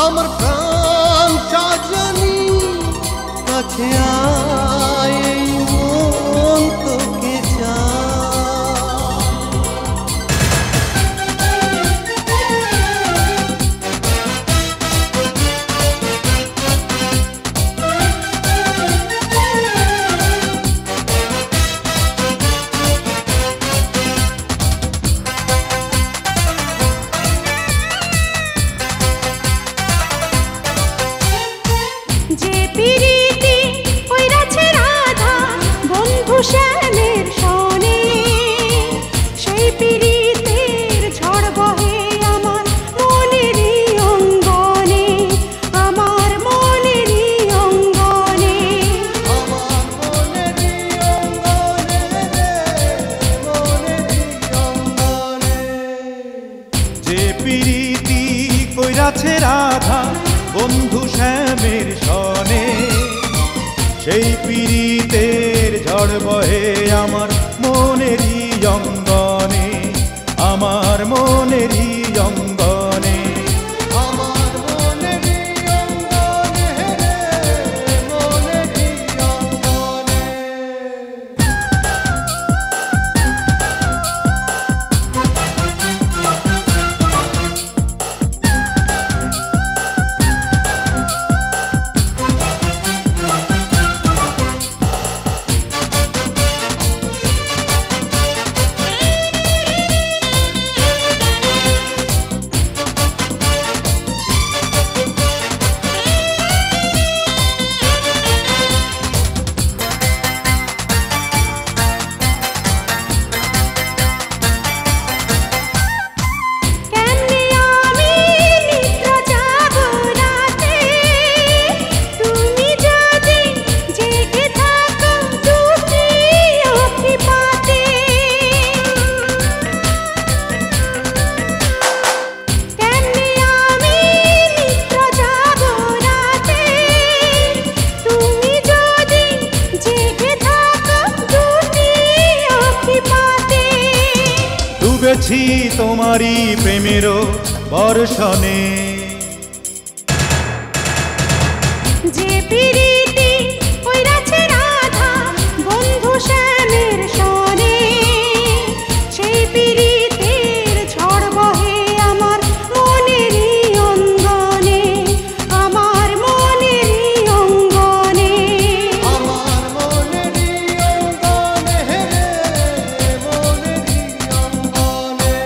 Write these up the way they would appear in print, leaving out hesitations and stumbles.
আমার প্রাণ চাজানি কাছে আয়, এই মন তোকে যে পিরিতি কইরাছে রাধা বন্ধু শ্যামের সনে, সেই পিরিতের ঝড় বহে আমার মনেরই অঙ্গনে, আমার মনেরই অঙ্গনে। আমার মনেরই অঙ্গনে রে, মনেরই অঙ্গনে। যে পিরিতি কইরাছে রাধা বন্ধু শ্যামের সনে, সেই পিরিতের ঝড় বহে আমার মনেরই অঙ্গনে, আমার মনেরই অঙ্গনে। আমার মনেরই অঙ্গনে রে, মনেরই অঙ্গনে। ডুবেছি তোমারই প্রেমের বর্ষণে, যে পিরিতি কইরাছে রাধা বন্ধু শ্যামের সনে, সেই পিরিতের ঝড় বহে আমার মনেরই অঙ্গনে, আমার মনেরই অঙ্গনে। আমার মনেরই অঙ্গনে রে, মনেরই অঙ্গনে।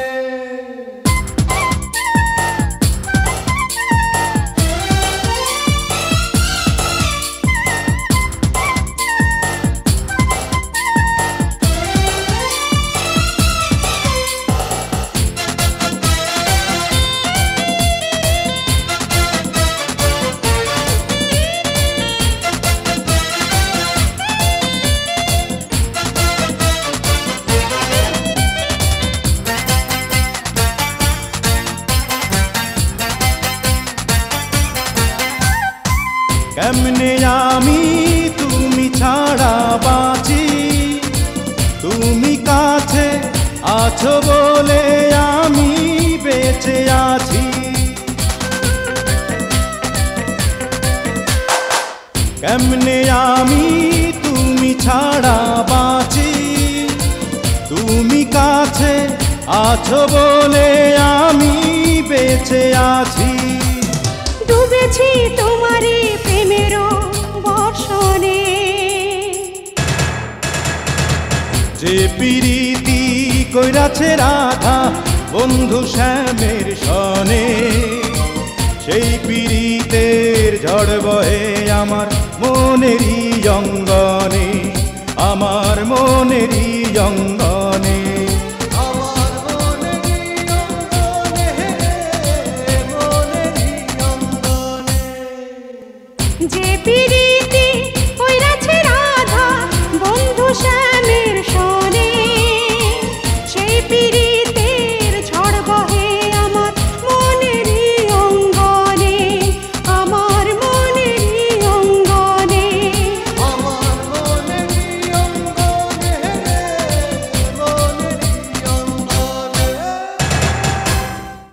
কেমনে আমি তুমি ছাড়া বাঁচি, তুমি কাছে আছো বলে আমি বেঁচে আছি। কেমনে আমি তুমি ছাড়া বাঁচি, তুমি কাছে আছো বলে আমি বেঁচে আছি। ডুবেছি তোমারই প্রেমের বর্ষণে, যে পিরিতি কইরাছে রাধা বন্ধু শ্যামের সনে, সেই পিরিতের ঝড় বহে আমার মনেরই অঙ্গনে, আমার মনেরই অঙ্গনে।